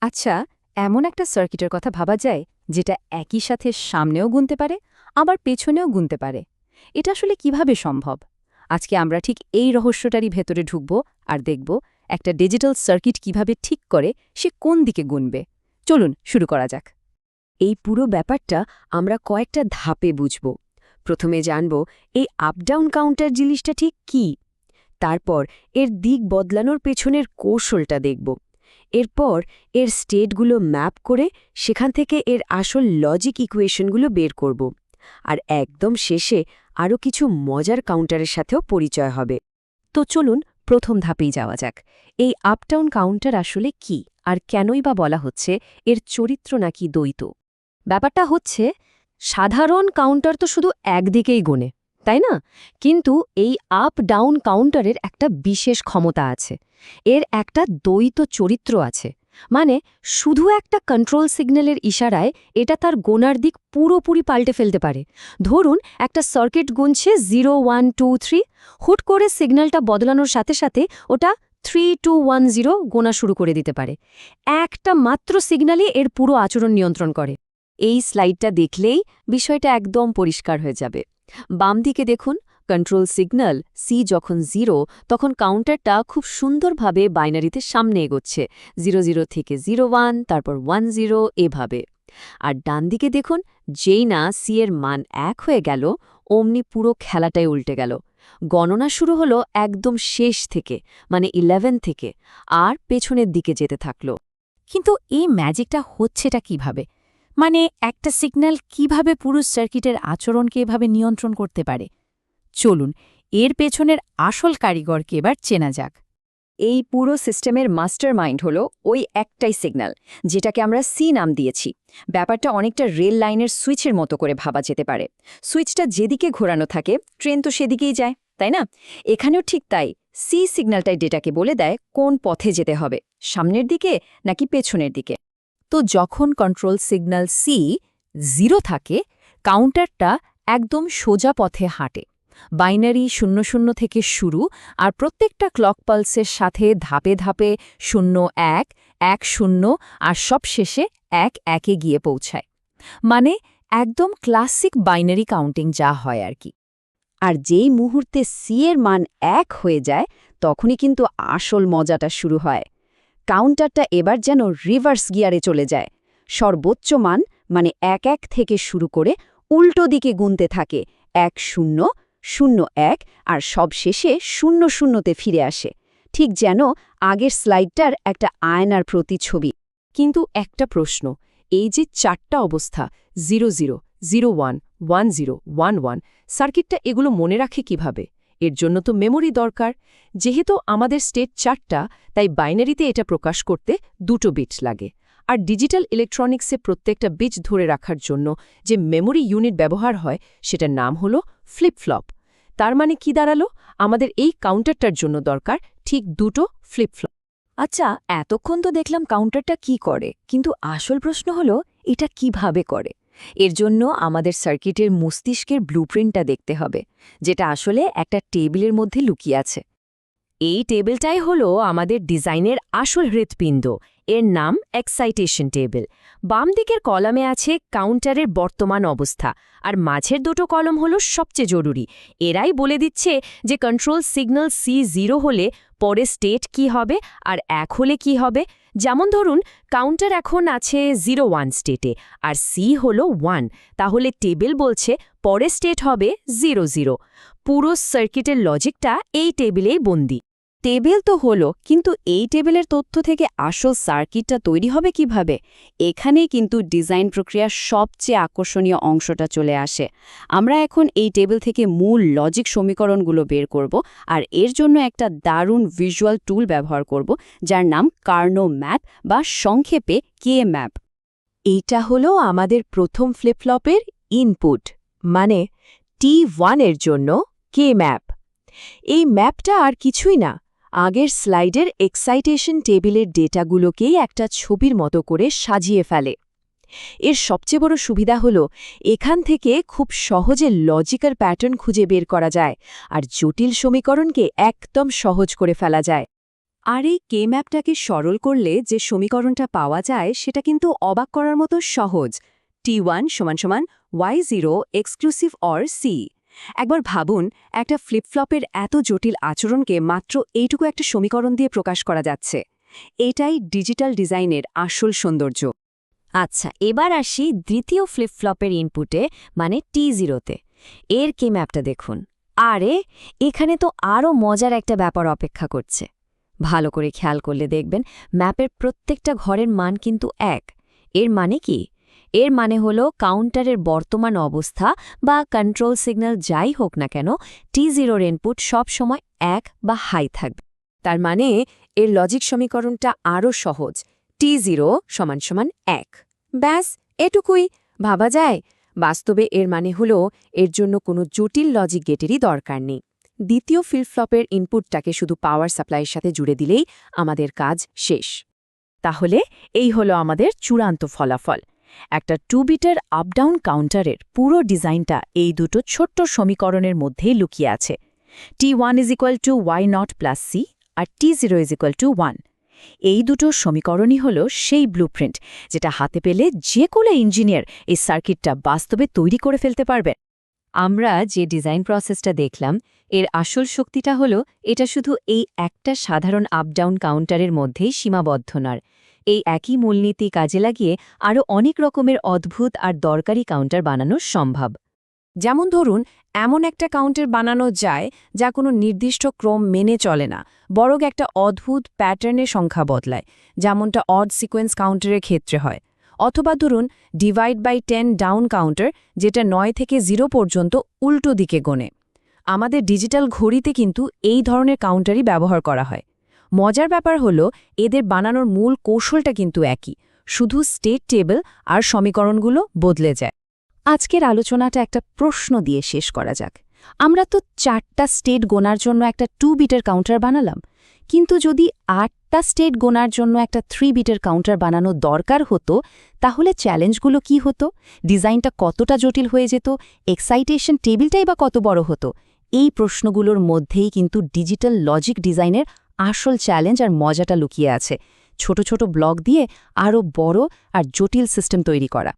আচ্ছা, এমন একটা সার্কিটের কথা ভাবা যায় যেটা একই সাথে সামনেও গুনতে পারে আবার পেছনেও গুনতে পারে। এটা আসলে কিভাবে সম্ভব? আজকে আমরা ঠিক এই রহস্যটারই ভেতরে ঢুকব আর দেখব একটা ডিজিটাল সার্কিট কিভাবে ঠিক করে সে কোন দিকে গুনবে। চলুন শুরু করা যাক। এই পুরো ব্যাপারটা আমরা কয়েকটা ধাপে বুঝব। প্রথমে জানব এই আপ ডাউন কাউন্টার জিনিসটা ঠিক কি। তারপর এর দিক বদলানোর পেছনের কৌশলটা দেখব। এরপর এর স্টেটগুলো ম্যাপ করে সেখান থেকে এর আসল লজিক ইকুয়েশনগুলো বের করব। আর একদম শেষে আরও কিছু মজার কাউন্টারের সাথেও পরিচয় হবে। তো চলুন প্রথম ধাপেই যাওয়া যাক। এই আপটাউন কাউন্টার আসলে কি আর কেনই বা বলা হচ্ছে এর চরিত্র নাকি দ্বৈত? ব্যাপারটা হচ্ছে, সাধারণ কাউন্টার তো শুধু একদিকেই গোনে, তাই না? কিন্তু এই আপ ডাউন কাউন্টারের একটা বিশেষ ক্ষমতা আছে। এর একটা দ্বৈত চরিত্র আছে। মানে শুধু একটা কন্ট্রোল সিগন্যালের ইশারায় এটা তার গোনার দিক পুরোপুরি পাল্টে ফেলতে পারে। ধরুন একটা সার্কিট গুনছে 0 1 2 3, হুট করে সিগন্যালটা বদলানোর সাথে সাথে ওটা 3 2 1 0 গোনা শুরু করে দিতে পারে। একটা মাত্র সিগন্যালই এর পুরো আচরণ নিয়ন্ত্রণ করে। এই স্লাইডটা দেখলেই বিষয়টা একদম পরিষ্কার হয়ে যাবে। বাম দিকে দেখুন, কন্ট্রোল সিগন্যাল সি যখন 0, তখন কাউন্টারটা খুব সুন্দরভাবে বাইনারিতে সামনে এগোচ্ছে। 0 0 থেকে 0 1, তারপর 1 0, এভাবে। আর ডান দিকে দেখুন, যেই না সি এর মান 1 হয়ে গেল, অমনি পুরো খেলাটাই উল্টে গেল। গণনা শুরু হলো একদম শেষ থেকে, মানে 11 থেকে, আর পেছনের দিকে যেতে থাকল। কিন্তু এই ম্যাজিকটা হচ্ছেটা কিভাবে? মানে একটা সিগন্যাল কিভাবে পুরো সার্কিটের আচরণকে এভাবে নিয়ন্ত্রণ করতে পারে? চলুন এর পেছনের আসল কারিগরকে এবার চেনা যাক। এই পুরো সিস্টেমের মাস্টার মাইন্ড হল ওই একটাই সিগন্যাল, যেটাকে আমরা সি নাম দিয়েছি। ব্যাপারটা অনেকটা রেল লাইনের সুইচের মতো করে ভাবা যেতে পারে। সুইচটা যেদিকে ঘোরানো থাকে ট্রেন তো সেদিকেই যায়, তাই না? এখানেও ঠিক তাই। সি সিগন্যালটাই ডেটাকে বলে দেয় কোন পথে যেতে হবে, সামনের দিকে নাকি পেছনের দিকে। তো যখন কন্ট্রোল সিগন্যাল সি 0 থাকে, কাউন্টারটা একদম সোজা পথে হাঁটে। বাইনারি 0 0 থেকে শুরু, আর প্রত্যেকটা ক্লক পালসের সাথে ধাপে ধাপে 0 1 1 0, আর সবশেষে 1 1-এ গিয়ে পৌঁছায়। মানে একদম ক্লাসিক বাইনারি কাউন্টিং যা হয় আর কি। আর যেই মুহূর্তে সি এর মান 1 হয়ে যায়, তখনই কিন্তু আসল মজাটা শুরু হয়। কাউন্টারটা এবার যেন রিভার্স গিয়ারে চলে যায়। সর্বোচ্চ মান, মানে 1 1 থেকে শুরু করে উল্টো দিকে গুনতে থাকে 1 0 0 1, আর সবশেষে 0 0-তে ফিরে আসে। ঠিক যেন আগের স্লাইডটার একটা আয়নার প্রতিছবি। কিন্তু একটা প্রশ্ন, এই যে 4টা অবস্থা 0 0 0 1 1 0 1 1, সার্কিটটা এগুলো মনে রাখে কিভাবে? এর জন্য তো মেমোরি দরকার। যেহেতু আমাদের স্টেট 4টা, তাই বাইনারিতে এটা প্রকাশ করতে 2টো বিট লাগে। আর ডিজিটাল ইলেকট্রনিক্সে প্রত্যেকটা বিট ধরে রাখার জন্য যে মেমোরি ইউনিট ব্যবহার হয় সেটার নাম হলো ফ্লিপ ফ্লপ। তার মানে কি দাঁড়ালো? আমাদের এই কাউন্টারটার জন্য দরকার ঠিক 2টো ফ্লিপ ফ্লপ। আচ্ছা, এতক্ষণ তো দেখলাম কাউন্টারটা কি করে, কিন্তু আসল প্রশ্ন হলো এটা কিভাবে করে। এর জন্য আমাদের সার্কিটের মস্তিষ্কের ব্লুপ্রিন্টটা দেখতে হবে, যেটা আসলে একটা টেবিলের মধ্যে লুকিয়ে আছে। এই টেবিলটাই হলো আমাদের ডিজাইনের আসল হৃৎপিণ্ড। এর নাম এক্সাইটেশন টেবিল। বাম দিকের কলামে আছে কাউন্টারের বর্তমান অবস্থা, আর মাঝের দুটো কলম হলো সবচেয়ে জরুরি। এরাই বলে দিচ্ছে যে কন্ট্রোল সিগন্যাল সি 0 হলে পরে স্টেট কি হবে আর 1 হলে কি হবে। যেমন ধরুন, কাউন্টার এখন আছে 0 1 স্টেটে, আর সি হলো 1, তাহলে টেবিল বলছে পরে স্টেট হবে 0 0। পুরো সার্কিটের লজিকটা এই টেবিলেই বন্দী। টেবিল তো হলো, কিন্তু এই টেবিলের তথ্য থেকে আসল সার্কিটটা তৈরি হবে কিভাবে? এখানেই কিন্তু ডিজাইন প্রক্রিয়ার সবচেয়ে আকর্ষণীয় অংশটা চলে আসে। আমরা এখন এই টেবিল থেকে মূল লজিক সমীকরণগুলো বের করব, আর এর জন্য একটা দারুণ ভিজুয়াল টুল ব্যবহার করব, যার নাম কার্নো ম্যাপ, বা সংক্ষেপে কে ম্যাপ। এইটা হলো আমাদের প্রথম ফ্লিপফ্লপের ইনপুট, মানে T1 এর জন্য কে ম্যাপ। এই ম্যাপটা আর কিছুই না, আগের স্লাইডের এক্সাইটেশন টেবিলের ডেটাগুলোকেই একটা ছবির মতো করে সাজিয়ে ফেলে। এর সবচেয়ে বড় সুবিধা হলো এখান থেকে খুব সহজে লজিক্যাল প্যাটার্ন খুঁজে বের করা যায়, আর জটিল সমীকরণকে একদম সহজ করে ফেলা যায়। আর এই কে ম্যাপটাকে সরল করলে যে সমীকরণটা পাওয়া যায় সেটা কিন্তু অবাক করার মতো সহজ। T1 = Y0 exclusive or C. একবার ভাবুন, একটা ফ্লিপফ্লপের এত জটিল আচরণকে মাত্র এইটুকু একটা সমীকরণ দিয়ে প্রকাশ করা যাচ্ছে। এটাই ডিজিটাল ডিজাইনের আসল সৌন্দর্য। আচ্ছা, এবার আসি দ্বিতীয় ফ্লিপফ্লপের ইনপুটে, মানে T0-তে। এর কে ম্যাপটা দেখুন। আরে, এখানে তো আরও মজার একটা ব্যাপার অপেক্ষা করছে। ভালো করে খেয়াল করলে দেখবেন ম্যাপের প্রত্যেকটা ঘরের মান কিন্তু এক। এর মানে কি? এর মানে হলো কাউন্টারের বর্তমান অবস্থা বা কন্ট্রোল সিগন্যাল যাই হোক না কেন, T0-র ইনপুট সবসময় 1 বা হাই থাকবে। তার মানে এর লজিক সমীকরণটা আরও সহজ। T0 = 1। ব্যাস, এটুকুই। ভাবা যায়? বাস্তবে এর মানে হলো এর জন্য কোনো জটিল লজিক গেটেরই দরকার নেই। দ্বিতীয় ফ্লিপফ্লপের ইনপুটটাকে শুধু পাওয়ার সাপ্লাইয়ের সাথে জুড়ে দিলেই আমাদের কাজ শেষ। তাহলে এই হলো আমাদের চূড়ান্ত ফলাফল। একটা 2-বিটের আপ-ডাউন কাউন্টারের পুরো ডিজাইনটা এই দুটো ছোট্ট সমীকরণের মধ্যেই লুকিয়ে আছে। T1 = Y0 + C আর T0 = 1। এই দুটো সমীকরণই হল সেই ব্লুপ্রিন্ট যেটা হাতে পেলে যে কোনো ইঞ্জিনিয়ার এই সার্কিটটা বাস্তবে তৈরি করে ফেলতে পারবে। আমরা যে ডিজাইন প্রসেসটা দেখলাম, এর আসল শক্তিটা হলো এটা শুধু এই একটা সাধারণ আপ-ডাউন কাউন্টারের মধ্যেই সীমাবদ্ধ নয়। এই একই মূলনীতি কাজে লাগিয়ে আরও অনেক রকমের অদ্ভুত আর দরকারি কাউন্টার বানানো সম্ভব। যেমন ধরুন, এমন একটা কাউন্টার বানানো যায় যা কোনো নির্দিষ্ট ক্রম মেনে চলে না, বরং একটা অদ্ভুত প্যাটার্নের সংখ্যা বদলায়, যেমনটা অড সিকোয়েন্স কাউন্টারের ক্ষেত্রে হয়। অথবা ধরুন ডিভাইড বাই 10 ডাউন কাউন্টার, যেটা 9 থেকে 0 পর্যন্ত উল্টো দিকে গোনে। আমাদের ডিজিটাল ঘড়িতে কিন্তু এই ধরনের কাউন্টারই ব্যবহার করা হয়। মজার ব্যাপার হলো এদের বানানোর মূল কৌশলটা কিন্তু একই, শুধু স্টেট টেবিল আর সমীকরণগুলো বদলে যায়। আজকের আলোচনাটা একটা প্রশ্ন দিয়ে শেষ করা যাক। আমরা তো 4টা স্টেট গোনার জন্য একটা 2-বিটের কাউন্টার বানালাম, কিন্তু যদি 8টা স্টেট গোনার জন্য একটা 3-বিটের কাউন্টার বানানো দরকার হতো, তাহলে চ্যালেঞ্জগুলো কি হতো? ডিজাইনটা কতটা জটিল হয়ে যেত? এক্সাইটেশন টেবিলটাই বা কত বড় হতো? এই প্রশ্নগুলোর মধ্যেই কিন্তু ডিজিটাল লজিক ডিজাইনের আসল চ্যালেঞ্জ আর মজাটা লুকিয়ে আছে। ছোট ছোট ব্লক দিয়ে আরও বড় আর জটিল সিস্টেম তৈরি করা।